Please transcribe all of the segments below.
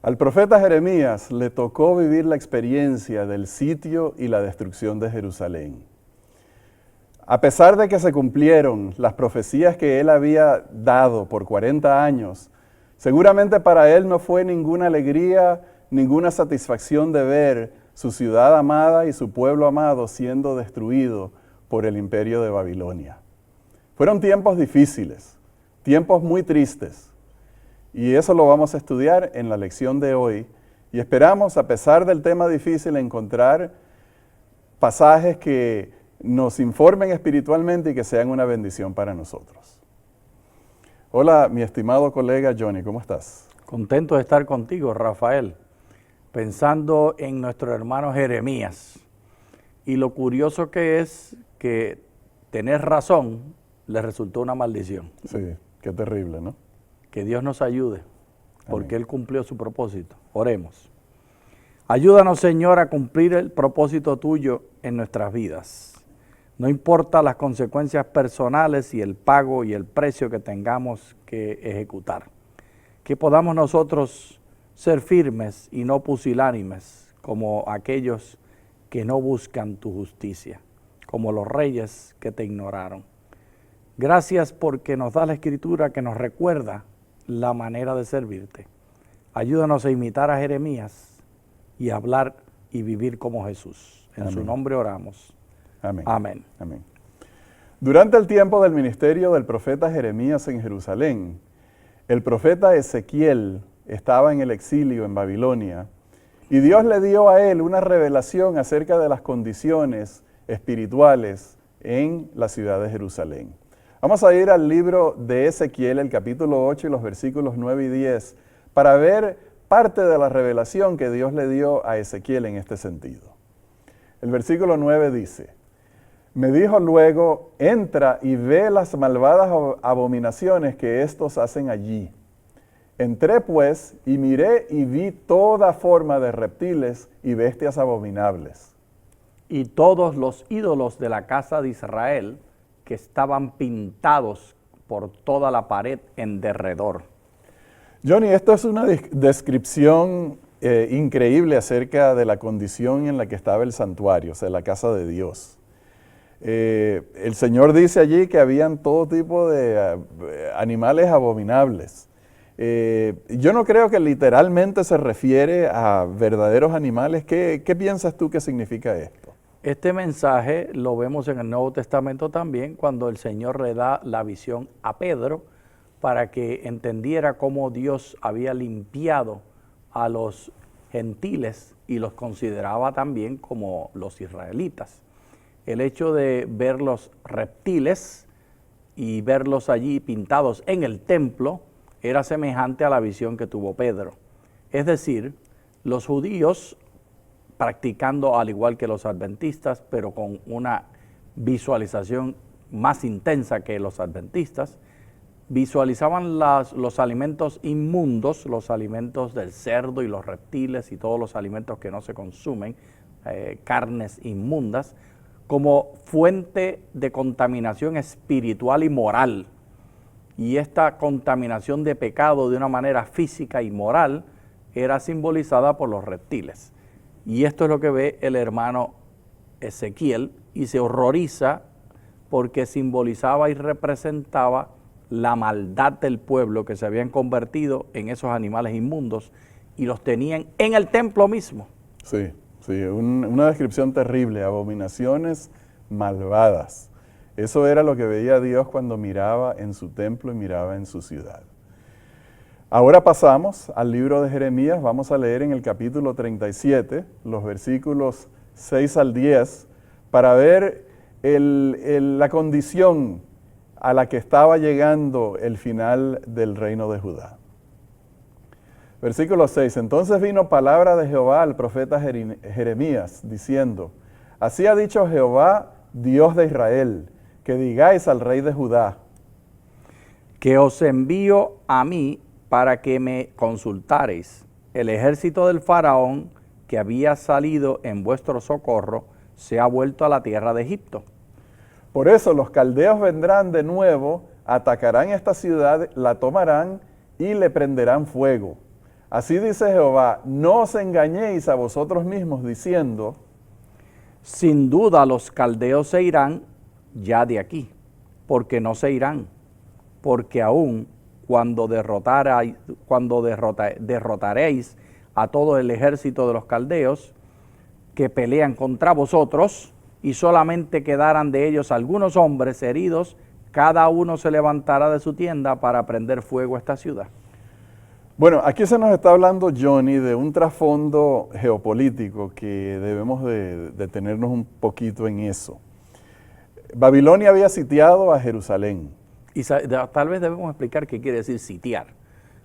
Al profeta Jeremías le tocó vivir la experiencia del sitio y la destrucción de Jerusalén. A pesar de que se cumplieron las profecías que él había dado por 40 años, seguramente para él no fue ninguna alegría, ninguna satisfacción de ver su ciudad amada y su pueblo amado siendo destruido por el imperio de Babilonia. Fueron tiempos difíciles, tiempos muy tristes. Y eso lo vamos a estudiar en la lección de hoy. Y esperamos, a pesar del tema difícil, encontrar pasajes que nos informen espiritualmente y que sean una bendición para nosotros. Hola, mi estimado colega Johnny, ¿cómo estás? Contento de estar contigo, Rafael, pensando en nuestro hermano Jeremías. Y lo curioso que es que tener razón le resultó una maldición. Sí, qué terrible, ¿no? Que Dios nos ayude, porque Amén. Él cumplió su propósito. Oremos. Ayúdanos, Señor, a cumplir el propósito tuyo en nuestras vidas. No importa las consecuencias personales y el pago y el precio que tengamos que ejecutar. Que podamos nosotros ser firmes y no pusilánimes, como aquellos que no buscan tu justicia, como los reyes que te ignoraron. Gracias porque nos da la Escritura que nos recuerda la manera de servirte. Ayúdanos a imitar a Jeremías y a hablar y vivir como Jesús. En Amén. su nombre oramos. Amén. Amén. Amén. Durante el tiempo del ministerio del profeta Jeremías en Jerusalén, el profeta Ezequiel estaba en el exilio en Babilonia y Dios le dio a él una revelación acerca de las condiciones espirituales en la ciudad de Jerusalén. Vamos a ir al libro de Ezequiel, el capítulo 8 y los versículos 9 y 10, para ver parte de la revelación que Dios le dio a Ezequiel en este sentido. El versículo 9 dice: me dijo luego, entra y ve las malvadas abominaciones que estos hacen allí. Entré pues y miré y vi toda forma de reptiles y bestias abominables. Y todos los ídolos de la casa de Israel que estaban pintados por toda la pared en derredor. Johnny, esto es una descripción increíble acerca de la condición en la que estaba el santuario, o sea, la casa de Dios. El Señor dice allí que habían todo tipo de animales abominables. Yo no creo que literalmente se refiere a verdaderos animales. ¿Qué piensas tú que significa esto? Este mensaje lo vemos en el Nuevo Testamento también, cuando el Señor le da la visión a Pedro para que entendiera cómo Dios había limpiado a los gentiles y los consideraba también como los israelitas. El hecho de ver los reptiles y verlos allí pintados en el templo era semejante a la visión que tuvo Pedro. Es decir, los judíos, practicando al igual que los adventistas, pero con una visualización más intensa que los adventistas, visualizaban los alimentos inmundos, los alimentos del cerdo y los reptiles y todos los alimentos que no se consumen, carnes inmundas, como fuente de contaminación espiritual y moral. Y esta contaminación de pecado de una manera física y moral era simbolizada por los reptiles. Y esto es lo que ve el hermano Ezequiel y se horroriza porque simbolizaba y representaba la maldad del pueblo que se habían convertido en esos animales inmundos y los tenían en el templo mismo. Sí, una descripción terrible, abominaciones malvadas. Eso era lo que veía Dios cuando miraba en su templo y miraba en su ciudad. Ahora pasamos al libro de Jeremías, vamos a leer en el capítulo 37, los versículos 6 al 10, para ver la condición a la que estaba llegando el final del reino de Judá. Versículo 6, entonces vino palabra de Jehová al profeta Jeremías, diciendo, así ha dicho Jehová, Dios de Israel, que digáis al rey de Judá, que os envío a mí para que me consultareis. El ejército del faraón que había salido en vuestro socorro se ha vuelto a la tierra de Egipto. Por eso los caldeos vendrán de nuevo, atacarán esta ciudad, la tomarán y le prenderán fuego. así dice Jehová, no os engañéis a vosotros mismos diciendo, sin duda los caldeos se irán ya de aquí, porque no se irán, porque aún cuando derrotaréis a todo el ejército de los caldeos que pelean contra vosotros, y solamente quedaran de ellos algunos hombres heridos, cada uno se levantará de su tienda para prender fuego a esta ciudad. Bueno, aquí se nos está hablando, Johnny, de un trasfondo geopolítico que debemos de detenernos un poquito en eso. Babilonia había sitiado a Jerusalén. Y tal vez debemos explicar qué quiere decir sitiar.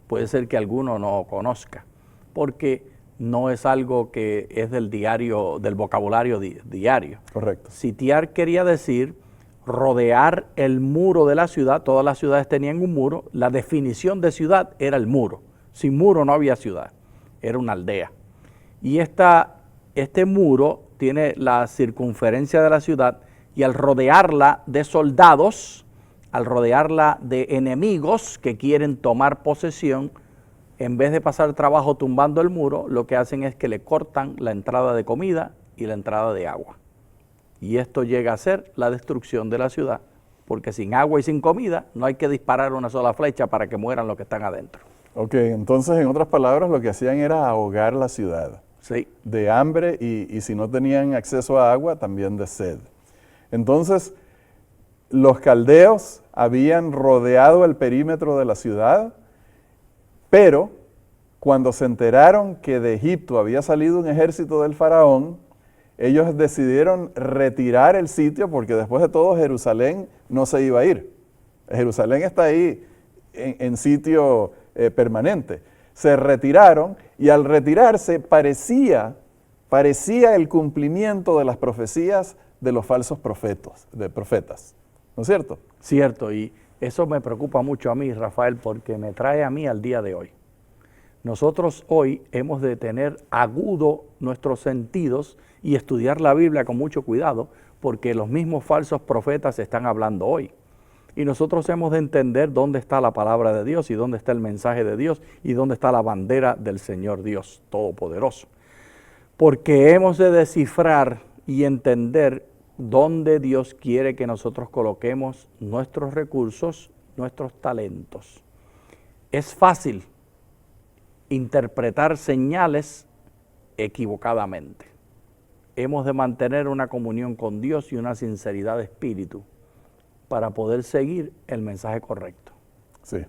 Puede ser que alguno no conozca, porque no es algo que es del vocabulario diario. Correcto. Sitiar quería decir rodear el muro de la ciudad. Todas las ciudades tenían un muro. La definición de ciudad era el muro. Sin muro no había ciudad, era una aldea. Y este muro tiene la circunferencia de la ciudad, y al rodearla de soldados, al rodearla de enemigos que quieren tomar posesión, en vez de pasar trabajo tumbando el muro, lo que hacen es que le cortan la entrada de comida y la entrada de agua. Y esto llega a ser la destrucción de la ciudad, porque sin agua y sin comida no hay que disparar una sola flecha para que mueran los que están adentro. Ok, entonces en otras palabras lo que hacían era ahogar la ciudad. Sí. De hambre y si no tenían acceso a agua, también de sed. Entonces, los caldeos habían rodeado el perímetro de la ciudad, pero cuando se enteraron que de Egipto había salido un ejército del faraón, ellos decidieron retirar el sitio, porque después de todo Jerusalén no se iba a ir. Jerusalén está ahí en sitio permanente. Se retiraron, y al retirarse parecía el cumplimiento de las profecías de los falsos profetas, ¿no es cierto? Cierto, y eso me preocupa mucho a mí, Rafael, porque me trae a mí al día de hoy. Nosotros hoy hemos de tener agudo nuestros sentidos y estudiar la Biblia con mucho cuidado, porque los mismos falsos profetas están hablando hoy. Y nosotros hemos de entender dónde está la palabra de Dios y dónde está el mensaje de Dios y dónde está la bandera del Señor Dios Todopoderoso. Porque hemos de descifrar y entender dónde Dios quiere que nosotros coloquemos nuestros recursos, nuestros talentos. Es fácil interpretar señales equivocadamente. Hemos de mantener una comunión con Dios y una sinceridad de espíritu para poder seguir el mensaje correcto. Sí.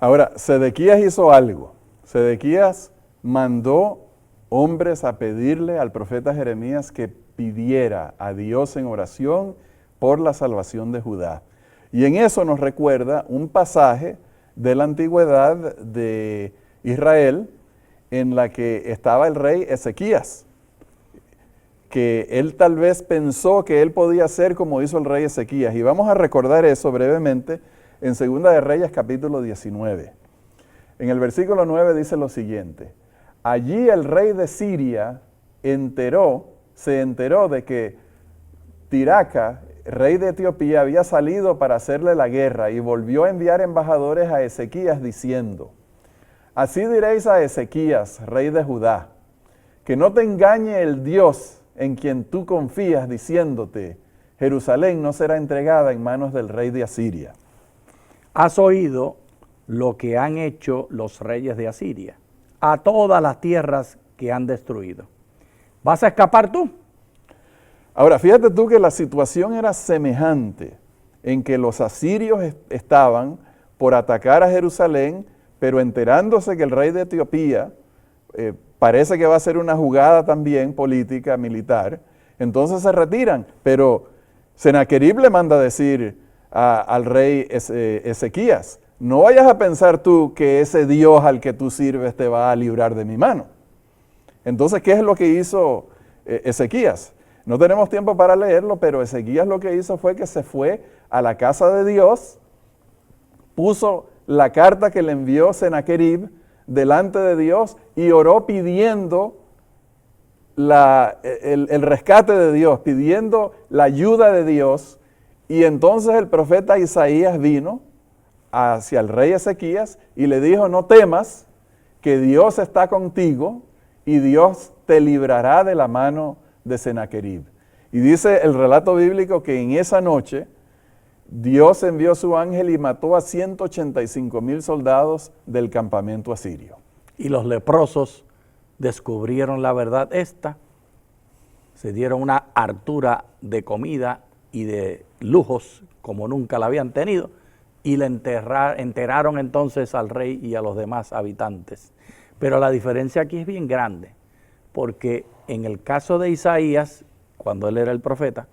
Ahora, Sedequías hizo algo. Sedequías mandó hombres a pedirle al profeta Jeremías que pidiera a Dios en oración por la salvación de Judá. Y en eso nos recuerda un pasaje de la antigüedad de Israel en la que estaba el rey Ezequías, que él tal vez pensó que él podía hacer como hizo el rey Ezequías. Y vamos a recordar eso brevemente en Segunda de Reyes capítulo 19. En el versículo 9 dice lo siguiente: allí el rey de Siria se enteró de que Tiraca, rey de Etiopía, había salido para hacerle la guerra, y volvió a enviar embajadores a Ezequías diciendo: así diréis a Ezequías, rey de Judá, que no te engañe el Dios en quien tú confías, diciéndote: Jerusalén no será entregada en manos del rey de Asiria. Has oído lo que han hecho los reyes de Asiria a todas las tierras que han destruido. ¿Vas a escapar tú? Ahora, fíjate tú que la situación era semejante, en que los asirios estaban por atacar a Jerusalén, pero enterándose que el rey de Etiopía parece que va a ser una jugada también política, militar, entonces se retiran. Pero Senaquerib le manda a decir al rey Ezequías: no vayas a pensar tú que ese Dios al que tú sirves te va a librar de mi mano. Entonces, ¿qué es lo que hizo Ezequías? No tenemos tiempo para leerlo, pero Ezequías lo que hizo fue que se fue a la casa de Dios, puso la carta que le envió Senaquerib delante de Dios y oró pidiendo el rescate de Dios, pidiendo la ayuda de Dios. Y entonces el profeta Isaías vino hacia el rey Ezequías y le dijo: no temas, que Dios está contigo y Dios te librará de la mano de Sennacherib. Y dice el relato bíblico que en esa noche Dios envió su ángel y mató a 185,000 soldados del campamento asirio. Y los leprosos descubrieron la verdad esta, se dieron una hartura de comida y de lujos como nunca la habían tenido, y le enteraron entonces al rey y a los demás habitantes. Pero la diferencia aquí es bien grande, porque en el caso de Isaías, cuando él era el profeta,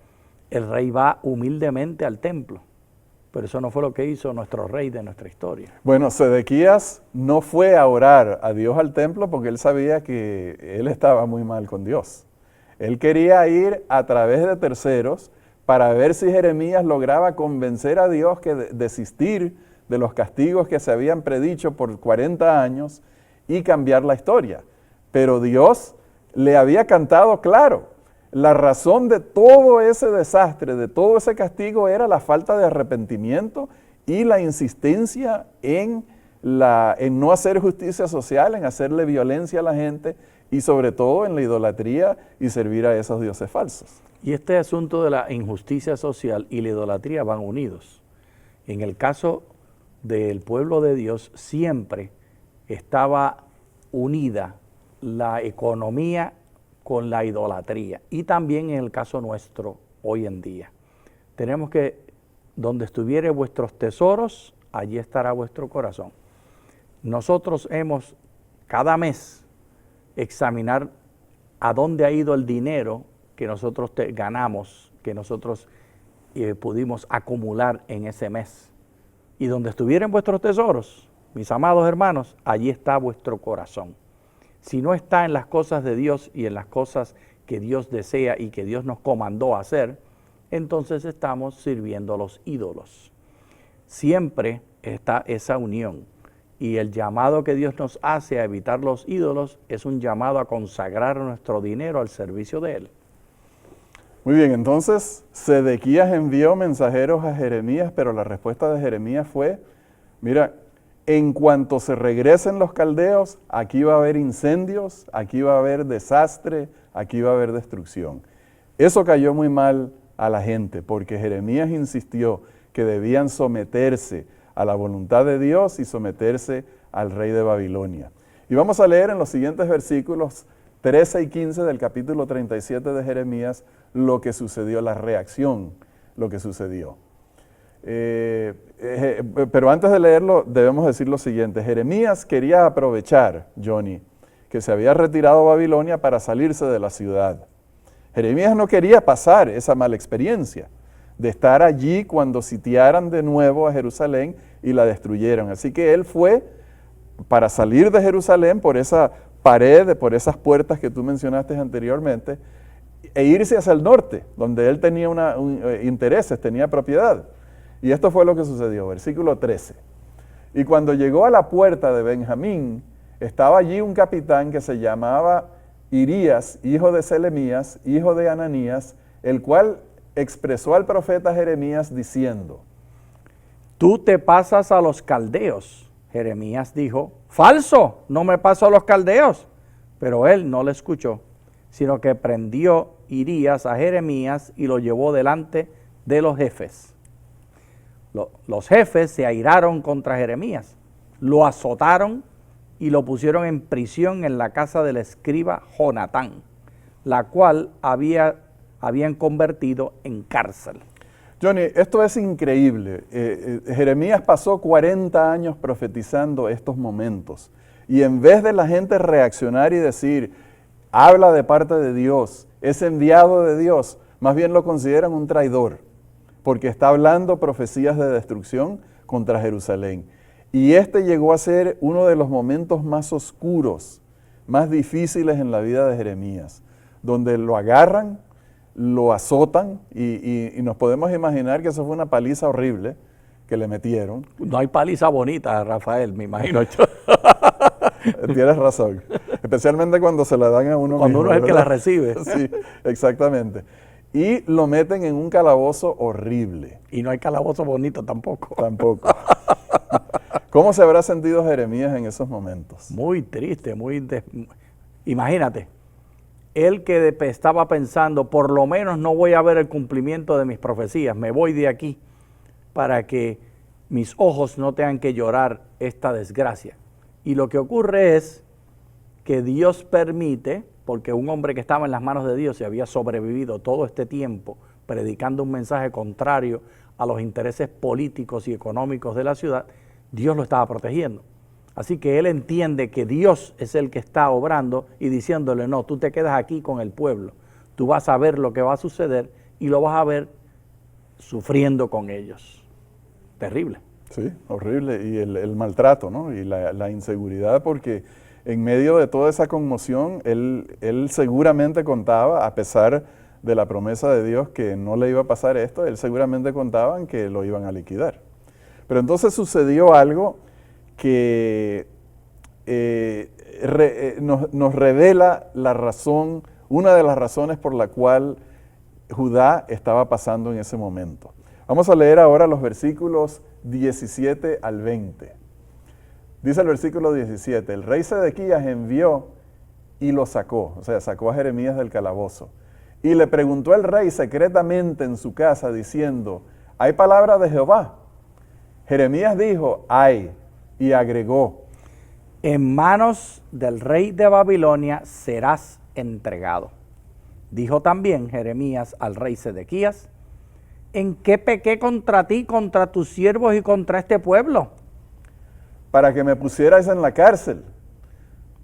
el rey va humildemente al templo, pero eso no fue lo que hizo nuestro rey de nuestra historia. Bueno, Sedequías no fue a orar a Dios al templo porque él sabía que él estaba muy mal con Dios. Él quería ir a través de terceros para ver si Jeremías lograba convencer a Dios que desistir de los castigos que se habían predicho por 40 años y cambiar la historia. Pero Dios le había cantado claro. La razón de todo ese desastre, de todo ese castigo, era la falta de arrepentimiento y la insistencia en no hacer justicia social, en hacerle violencia a la gente y sobre todo en la idolatría y servir a esos dioses falsos. Y este asunto de la injusticia social y la idolatría van unidos. En el caso del pueblo de Dios siempre estaba unida la economía con la idolatría, y también en el caso nuestro hoy en día. Tenemos que, donde estuviere vuestros tesoros, allí estará vuestro corazón. Nosotros hemos cada mes examinar a dónde ha ido el dinero que nosotros ganamos, que nosotros pudimos acumular en ese mes. Y donde estuvieran vuestros tesoros, mis amados hermanos, allí está vuestro corazón. Si no está en las cosas de Dios y en las cosas que Dios desea y que Dios nos comandó a hacer, entonces estamos sirviendo a los ídolos. Siempre está esa unión, y el llamado que Dios nos hace a evitar los ídolos es un llamado a consagrar nuestro dinero al servicio de Él. Muy bien, entonces Sedequías envió mensajeros a Jeremías, pero la respuesta de Jeremías fue, mira, en cuanto se regresen los caldeos, aquí va a haber incendios, aquí va a haber desastre, aquí va a haber destrucción. Eso cayó muy mal a la gente, porque Jeremías insistió que debían someterse a la voluntad de Dios y someterse al rey de Babilonia. Y vamos a leer en los siguientes versículos 13 y 15 del capítulo 37 de Jeremías lo que sucedió, la reacción, lo que sucedió. Pero antes de leerlo debemos decir lo siguiente. Jeremías quería aprovechar, Johnny, que se había retirado a Babilonia para salirse de la ciudad. Jeremías no quería pasar esa mala experiencia de estar allí cuando sitiaran de nuevo a Jerusalén y la destruyeron. Así que él fue para salir de Jerusalén por esa pared, por esas puertas que tú mencionaste anteriormente, e irse hacia el norte, donde él tenía intereses, tenía propiedad. Y esto fue lo que sucedió, versículo 13. Y cuando llegó a la puerta de Benjamín, estaba allí un capitán que se llamaba Irías, hijo de Selemías, hijo de Ananías, el cual expresó al profeta Jeremías diciendo, tú te pasas a los caldeos. Jeremías dijo, falso, no me paso a los caldeos. Pero él no le escuchó, sino que prendió Irías a Jeremías y lo llevó delante de los jefes. Los jefes se airaron contra Jeremías, lo azotaron y lo pusieron en prisión en la casa del escriba Jonatán, la cual habían convertido en cárcel. Johnny, esto es increíble. Jeremías pasó 40 años profetizando estos momentos, y en vez de la gente reaccionar y decir, habla de parte de Dios, es enviado de Dios, más bien lo consideran un traidor, porque está hablando profecías de destrucción contra Jerusalén. Y este llegó a ser uno de los momentos más oscuros, más difíciles en la vida de Jeremías, donde lo agarran, lo azotan, y nos podemos imaginar que eso fue una paliza horrible que le metieron. No hay paliza bonita, Rafael, me imagino yo. Tienes razón, especialmente cuando se la dan a uno cuando mismo, uno es el que ¿verdad? la recibe. Sí, exactamente. Y lo meten en un calabozo horrible. Y no hay calabozo bonito tampoco. Tampoco. ¿Cómo se habrá sentido Jeremías en esos momentos? Muy triste, imagínate, él que estaba pensando, por lo menos no voy a ver el cumplimiento de mis profecías, me voy de aquí para que mis ojos no tengan que llorar esta desgracia. Y lo que ocurre es que Dios permite, porque un hombre que estaba en las manos de Dios y había sobrevivido todo este tiempo predicando un mensaje contrario a los intereses políticos y económicos de la ciudad, Dios lo estaba protegiendo. Así que él entiende que Dios es el que está obrando y diciéndole, no, tú te quedas aquí con el pueblo, tú vas a ver lo que va a suceder y lo vas a ver sufriendo con ellos. Terrible. Sí, horrible. Y el maltrato, ¿no? Y la inseguridad, porque en medio de toda esa conmoción, él seguramente contaba, a pesar de la promesa de Dios que no le iba a pasar esto, él seguramente contaba que lo iban a liquidar. Pero entonces sucedió algo que nos revela la razón, una de las razones por la cual Judá estaba pasando en ese momento. Vamos a leer ahora los versículos 17 al 20. Dice el versículo 17, el rey Sedequías envió y lo sacó, o sea, sacó a Jeremías del calabozo. Y le preguntó el rey secretamente en su casa, diciendo, ¿hay palabra de Jehová? Jeremías dijo, hay, y agregó, en manos del rey de Babilonia serás entregado. Dijo también Jeremías al rey Sedequías, ¿en qué pequé contra ti, contra tus siervos y contra este pueblo? Para que me pusierais en la cárcel.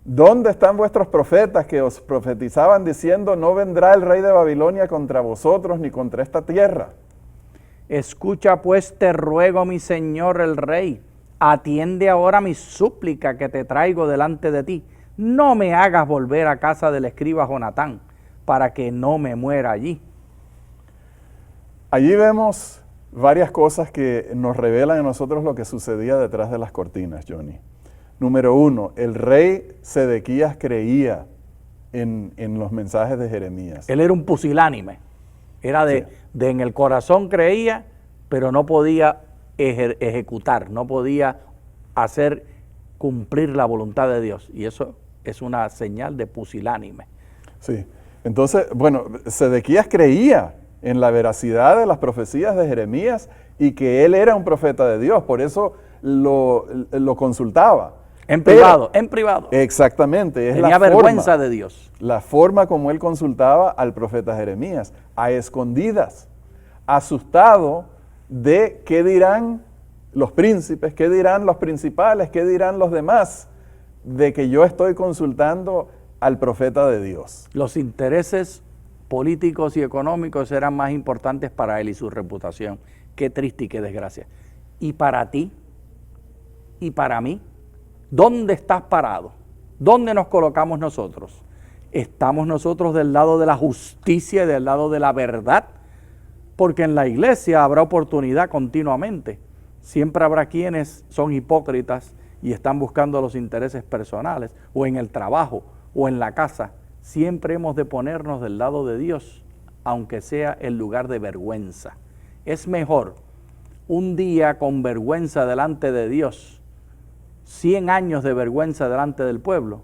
¿Dónde están vuestros profetas que os profetizaban diciendo, no vendrá el rey de Babilonia contra vosotros ni contra esta tierra? Escucha pues, te ruego, mi señor el rey, atiende ahora mi súplica que te traigo delante de ti. No me hagas volver a casa del escriba Jonatán, para que no me muera allí. Allí vemos varias cosas que nos revelan a nosotros lo que sucedía detrás de las cortinas, Johnny. Número uno, el rey Sedequías creía en los mensajes de Jeremías. Él era un pusilánime, era de en el corazón creía, pero no podía ejecutar, no podía hacer cumplir la voluntad de Dios. Y eso es una señal de pusilánime. Sí, entonces, bueno, Sedequías creía en la veracidad de las profecías de Jeremías y que él era un profeta de Dios, por eso lo consultaba. En privado, en privado. Exactamente. Tenía vergüenza de Dios. La forma como él consultaba al profeta Jeremías, a escondidas, asustado de qué dirán los príncipes, qué dirán los principales, qué dirán los demás, de que yo estoy consultando al profeta de Dios. Los intereses políticos y económicos eran más importantes para él y su reputación. Qué triste y qué desgracia. Y para ti, y para mí, ¿dónde estás parado? ¿Dónde nos colocamos nosotros? ¿Estamos nosotros del lado de la justicia y del lado de la verdad? Porque en la iglesia habrá oportunidad continuamente. Siempre habrá quienes son hipócritas y están buscando los intereses personales, o en el trabajo, o en la casa. Siempre hemos de ponernos del lado de Dios, aunque sea el lugar de vergüenza. Es mejor un día con vergüenza delante de Dios, 100 años de vergüenza delante del pueblo,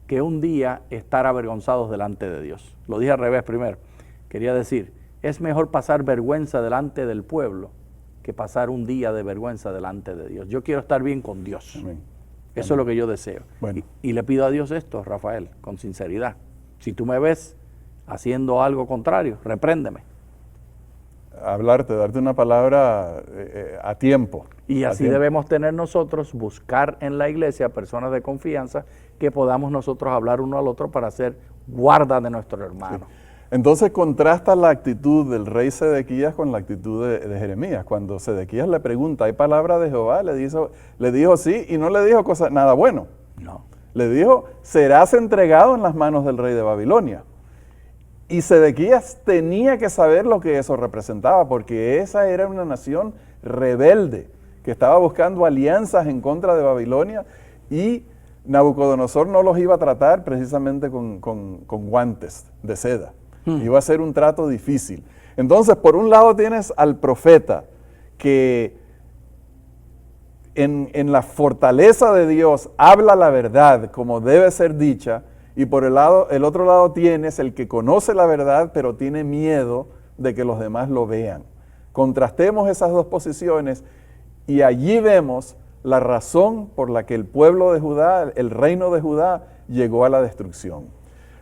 que un día estar avergonzados delante de Dios. Lo dije al revés primero. Quería decir, es mejor pasar vergüenza delante del pueblo que pasar un día de vergüenza delante de Dios. Yo quiero estar bien con Dios. Amén. Eso es lo que yo deseo. Bueno. Y le pido a Dios esto, Rafael, con sinceridad. Si tú me ves haciendo algo contrario, repréndeme. Hablarte, darte una palabra a tiempo. Y así debemos tener nosotros, buscar en la iglesia personas de confianza que podamos nosotros hablar uno al otro para ser guarda de nuestro hermano. Sí. Entonces contrasta la actitud del rey Sedequías con la actitud de Jeremías. Cuando Sedequías le pregunta, ¿hay palabra de Jehová? Le dijo sí, y no le dijo nada bueno. No. Le dijo, serás entregado en las manos del rey de Babilonia. Y Sedequías tenía que saber lo que eso representaba, porque esa era una nación rebelde, que estaba buscando alianzas en contra de Babilonia, y Nabucodonosor no los iba a tratar precisamente con guantes de seda. Iba a ser un trato difícil. Entonces, por un lado tienes al profeta que en la fortaleza de Dios habla la verdad como debe ser dicha, y por el otro lado tienes el que conoce la verdad pero tiene miedo de que los demás lo vean. Contrastemos esas dos posiciones y allí vemos la razón por la que el pueblo de Judá, el reino de Judá, llegó a la destrucción.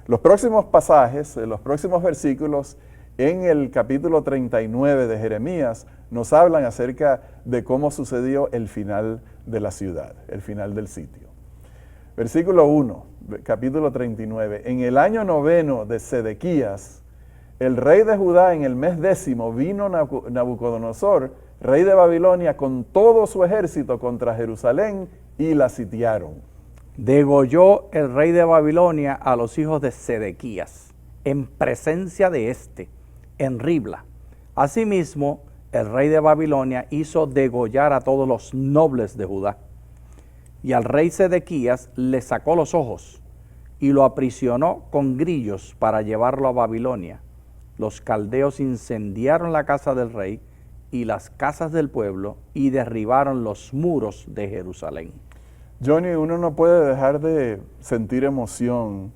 Los próximos pasajes, los próximos versículos en el capítulo 39 de Jeremías nos hablan acerca de cómo sucedió el final de la ciudad, el final del sitio. Versículo 1, capítulo 39. En el año 9 de Sedequías, el rey de Judá, en el mes 10, vino Nabucodonosor, rey de Babilonia, con todo su ejército contra Jerusalén y la sitiaron. Degolló el rey de Babilonia a los hijos de Sedequías, en presencia de éste, en Ribla. Asimismo, el rey de Babilonia hizo degollar a todos los nobles de Judá. Y al rey Sedequías le sacó los ojos y lo aprisionó con grillos para llevarlo a Babilonia. Los caldeos incendiaron la casa del rey y las casas del pueblo y derribaron los muros de Jerusalén. Johnny, uno no puede dejar de sentir emoción,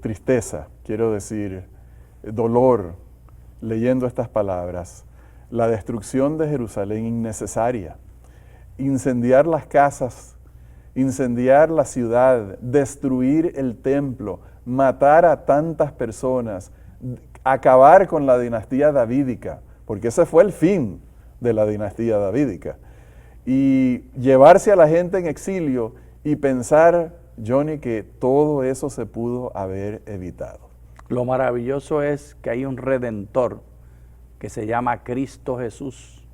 tristeza, quiero decir, dolor, leyendo estas palabras. La destrucción de Jerusalén innecesaria, incendiar las casas, incendiar la ciudad, destruir el templo, matar a tantas personas, acabar con la dinastía davídica, porque ese fue el fin de la dinastía davídica, y llevarse a la gente en exilio y pensar, Johnny, que todo eso se pudo haber evitado. Lo maravilloso es que hay un Redentor que se llama Cristo Jesús,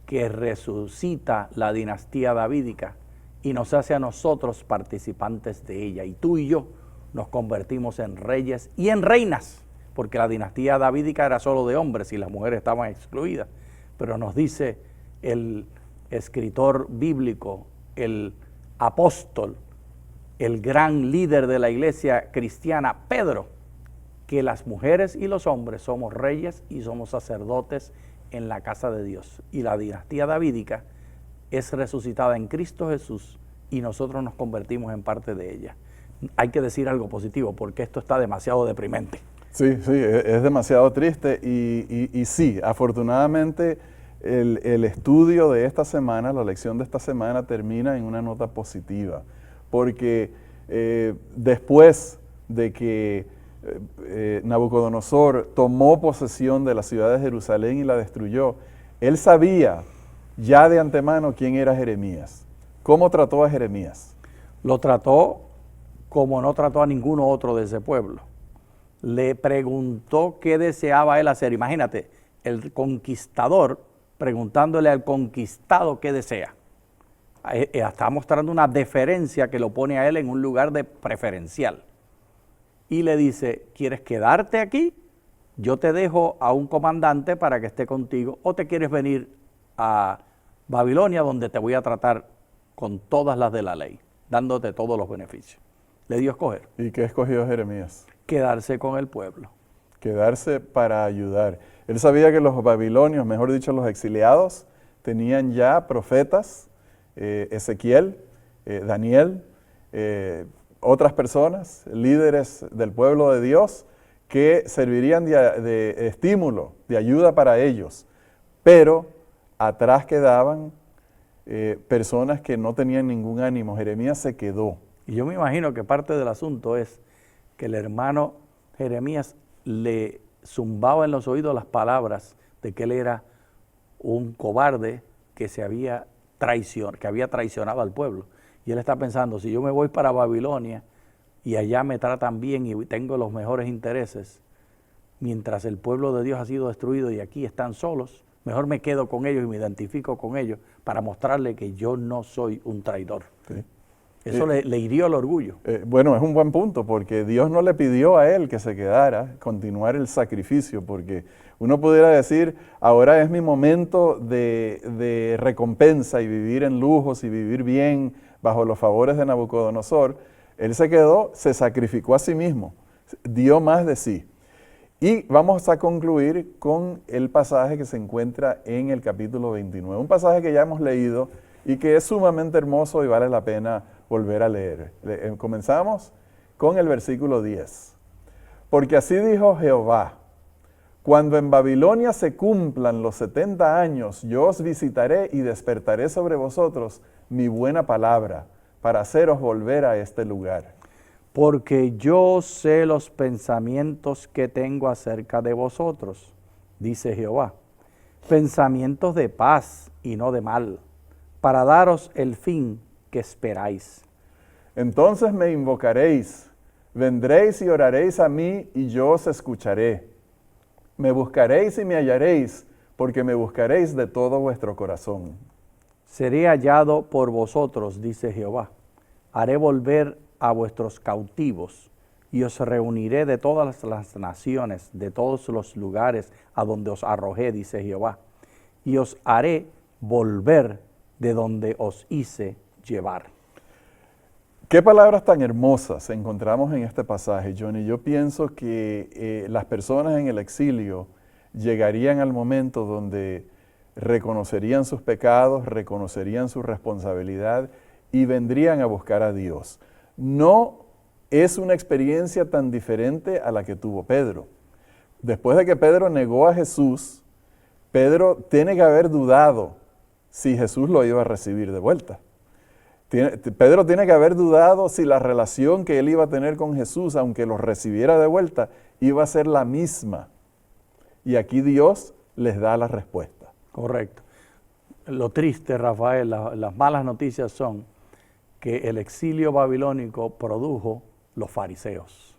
que resucita la dinastía davídica y nos hace a nosotros participantes de ella. Y tú y yo nos convertimos en reyes y en reinas, porque la dinastía davídica era solo de hombres y las mujeres estaban excluidas. Pero nos dice el escritor bíblico, el apóstol, el gran líder de la iglesia cristiana, Pedro, que las mujeres y los hombres somos reyes y somos sacerdotes en la casa de Dios. Y la dinastía davídica es resucitada en Cristo Jesús y nosotros nos convertimos en parte de ella. Hay que decir algo positivo porque esto está demasiado deprimente. Sí, es demasiado triste y sí, afortunadamente el estudio de esta semana, la lección de esta semana termina en una nota positiva, porque después de que Nabucodonosor tomó posesión de la ciudad de Jerusalén y la destruyó, él sabía ya de antemano quién era Jeremías. ¿Cómo trató a Jeremías? Lo trató como no trató a ninguno otro de ese pueblo. Le preguntó qué deseaba él hacer. Imagínate, el conquistador preguntándole al conquistado qué desea. Está mostrando una deferencia que lo pone a él en un lugar de preferencial. Y le dice, ¿quieres quedarte aquí? Yo te dejo a un comandante para que esté contigo, o te quieres venir a Babilonia, donde te voy a tratar con todas las de la ley, dándote todos los beneficios. Le dio a escoger. ¿Y qué escogió Jeremías? Quedarse con el pueblo. Quedarse para ayudar. Él sabía que los babilonios, mejor dicho, los exiliados, tenían ya profetas, Ezequiel, Daniel, otras personas, líderes del pueblo de Dios, que servirían de estímulo, de ayuda para ellos. Pero atrás quedaban personas que no tenían ningún ánimo. Jeremías se quedó. Y yo me imagino que parte del asunto es que el hermano Jeremías le zumbaba en los oídos las palabras de que él era un cobarde que había traicionado al pueblo. Y él está pensando, si yo me voy para Babilonia y allá me tratan bien y tengo los mejores intereses, mientras el pueblo de Dios ha sido destruido y aquí están solos, mejor me quedo con ellos y me identifico con ellos para mostrarle que yo no soy un traidor. Sí. Eso le hirió el orgullo. Bueno, es un buen punto, porque Dios no le pidió a él que se quedara, continuar el sacrificio, porque uno pudiera decir, ahora es mi momento de recompensa y vivir en lujos y vivir bien bajo los favores de Nabucodonosor. Él se quedó, se sacrificó a sí mismo, dio más de sí. Y vamos a concluir con el pasaje que se encuentra en el capítulo 29, un pasaje que ya hemos leído y que es sumamente hermoso y vale la pena volver a leer. Comenzamos con el versículo 10. Porque así dijo Jehová, cuando en Babilonia se cumplan los 70 años, yo os visitaré y despertaré sobre vosotros mi buena palabra, para haceros volver a este lugar. Porque yo sé los pensamientos que tengo acerca de vosotros, dice Jehová, pensamientos de paz y no de mal, para daros el fin que esperáis. Entonces me invocaréis, vendréis y oraréis a mí, y yo os escucharé. Me buscaréis y me hallaréis, porque me buscaréis de todo vuestro corazón. Seré hallado por vosotros, dice Jehová. Haré volver a vuestros cautivos, y os reuniré de todas las naciones, de todos los lugares a donde os arrojé, dice Jehová. Y os haré volver de donde os hice llevar. Qué palabras tan hermosas encontramos en este pasaje, Johnny. Yo pienso que las personas en el exilio llegarían al momento donde reconocerían sus pecados, reconocerían su responsabilidad y vendrían a buscar a Dios. No es una experiencia tan diferente a la que tuvo Pedro. Después de que Pedro negó a Jesús, Pedro tiene que haber dudado si Jesús lo iba a recibir de vuelta. Pedro tiene que haber dudado si la relación que él iba a tener con Jesús, aunque lo recibiera de vuelta, iba a ser la misma. Y aquí Dios les da la respuesta. Correcto. Lo triste, Rafael, las malas noticias son que el exilio babilónico produjo los fariseos.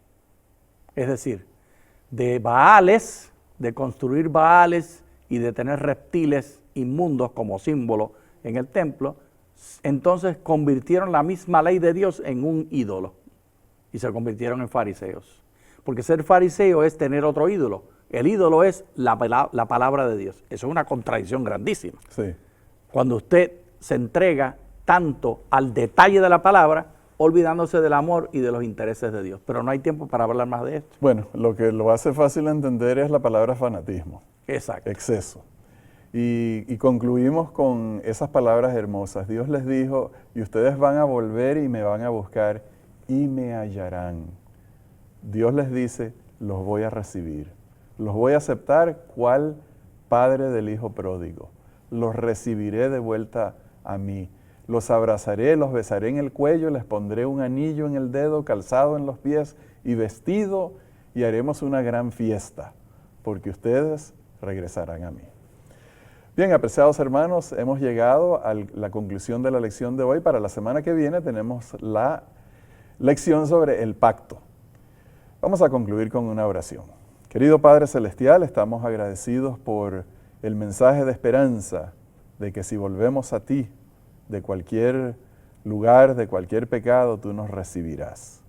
Es decir, de Baales, de construir Baales y de tener reptiles inmundos como símbolo en el templo, entonces convirtieron la misma ley de Dios en un ídolo y se convirtieron en fariseos. Porque ser fariseo es tener otro ídolo. El ídolo es la palabra de Dios. Eso es una contradicción grandísima. Sí. Cuando usted se entrega tanto al detalle de la palabra, olvidándose del amor y de los intereses de Dios. Pero no hay tiempo para hablar más de esto. Bueno, lo que lo hace fácil entender es la palabra fanatismo. Exacto. Exceso. Y concluimos con esas palabras hermosas. Dios les dijo, y ustedes van a volver y me van a buscar y me hallarán. Dios les dice, los voy a recibir. Los voy a aceptar cual padre del hijo pródigo. Los recibiré de vuelta a mí. Los abrazaré, los besaré en el cuello, les pondré un anillo en el dedo, calzado en los pies y vestido, y haremos una gran fiesta, porque ustedes regresarán a mí. Bien, apreciados hermanos, hemos llegado a la conclusión de la lección de hoy. Para la semana que viene tenemos la lección sobre el pacto. Vamos a concluir con una oración. Querido Padre Celestial, estamos agradecidos por el mensaje de esperanza de que si volvemos a ti, de cualquier lugar, de cualquier pecado, tú nos recibirás.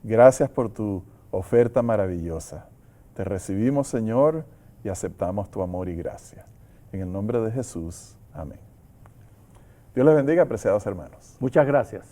Gracias por tu oferta maravillosa. Te recibimos, Señor, y aceptamos tu amor y gracia. En el nombre de Jesús. Amén. Dios les bendiga, apreciados hermanos. Muchas gracias.